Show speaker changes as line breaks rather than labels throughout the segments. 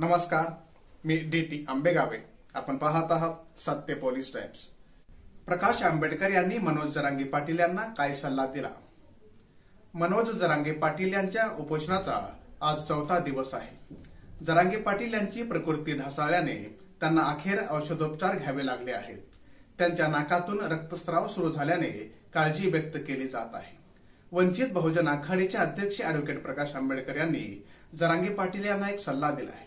नमस्कार, मी डी.टी. आंबेगावे. आपण पाहत आहात सत्य पोलीस टाइम्स. प्रकाश आंबेडकर यांनी मनोज जरांगे पाटील यांना काय सल्ला दिला? मनोज जरांगे पाटील यांच्या उपोषणाचा आज 4था दिवस आहे. जरांगे पाटील यांची प्रकृती ढासळल्याने त्यांना अखेर औषधोपचार घ्यावे लागले आहेत. त्यांच्या नाकातून रक्तस्राव सुरू झाल्याने काळजी व्यक्त केली जात आहे. वंचित बहुजन आघाडीचे अध्यक्ष ॲडव्होकेट प्रकाश आंबेडकर यांनी जरांगे पाटील यांना एक सल्ला दिला आहे.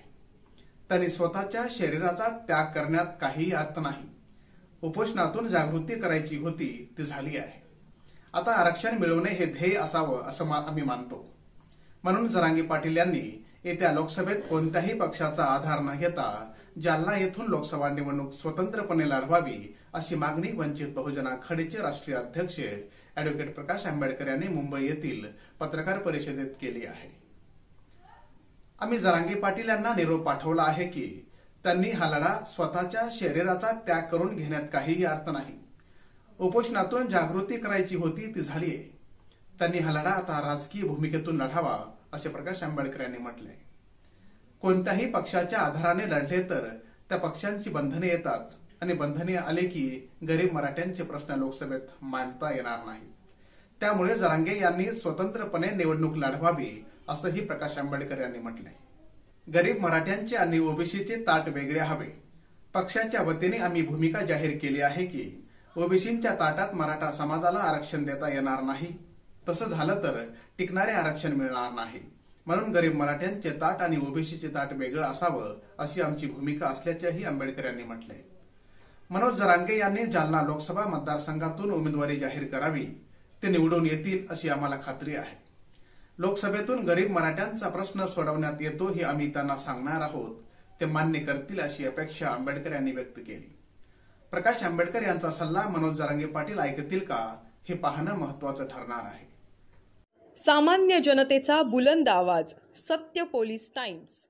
त्यांनी स्वतःच्या शरीराचा त्याग करण्यात काहीही अर्थ नाही. उपोषणातून जागृती करायची होती, ती झाली आहे. आता आरक्षण मिळवणे हे ध्येय असावं असं आम्ही मानतो. म्हणून जरांगे पाटील यांनी येत्या लोकसभेत कोणत्याही पक्षाचा आधार न घेता जालना येथून लोकसभा निवडणूक स्वतंत्रपणे लढवावी अशी मागणी वंचित बहुजन आघाडीचे राष्ट्रीय अध्यक्ष ॲडव्होकेट प्रकाश आंबेडकर यांनी मुंबई येथील पत्रकार परिषदेत केली आहे. आम्ही जरांगे पाटील यांना निरोप पाठवला आहे की त्यांनी हा लढा स्वतःच्या शरीराचा त्याग करून घेण्यात काहीही अर्थ नाही. उपोषणातून जागृती करायची होती, ती झाली आहे. त्यांनी हा लढा आता राजकीय भूमिकेतून लढावा असे प्रकाश आंबेडकर यांनी म्हटले. कोणत्याही पक्षाच्या आधाराने लढले तर त्या पक्षांची बंधने येतात आणि बंधने आले की गरीब मराठ्यांचे प्रश्न लोकसभेत मांडता येणार नाही. त्यामुळे जरांगे यांनी स्वतंत्रपणे निवडणूक लढवावी असंही प्रकाश आंबेडकर यांनी म्हटले. गरीब मराठ्यांचे आणि ओबीसीचे ताट वेगळे हवे. पक्षाच्या वतीने आम्ही भूमिका जाहीर केली आहे की ओबीसींच्या ताटात मराठा समाजाला आरक्षण देता येणार नाही. तसं झालं तर टिकणारे आरक्षण मिळणार नाही. म्हणून गरीब मराठ्यांचे ताट आणि ओबीसीचे ताट वेगळं असावं अशी आमची भूमिका असल्याचेही आंबेडकर यांनी म्हटले. मनोज जरांगे यांनी जालना लोकसभा मतदारसंघातून उमेदवारी जाहीर करावी. ते निवडून येतील अशी आम्हाला खात्री आहे. लोकसभेतून गरीब मराठ्यांचा प्रश्न सोडवण्यात येतो हे आम्ही त्यांना सांगणार आहोत. ते मान्य करतील अशी अपेक्षा आंबेडकर यांनी व्यक्त केली. प्रकाश आंबेडकर यांचा सल्ला मनोज जरांगे पाटील ऐकतील का हे पाहणं महत्त्वाचं ठरणार आहे.
सामान्य जनतेचा बुलंद आवाज, सत्य पोलीस टाइम्स.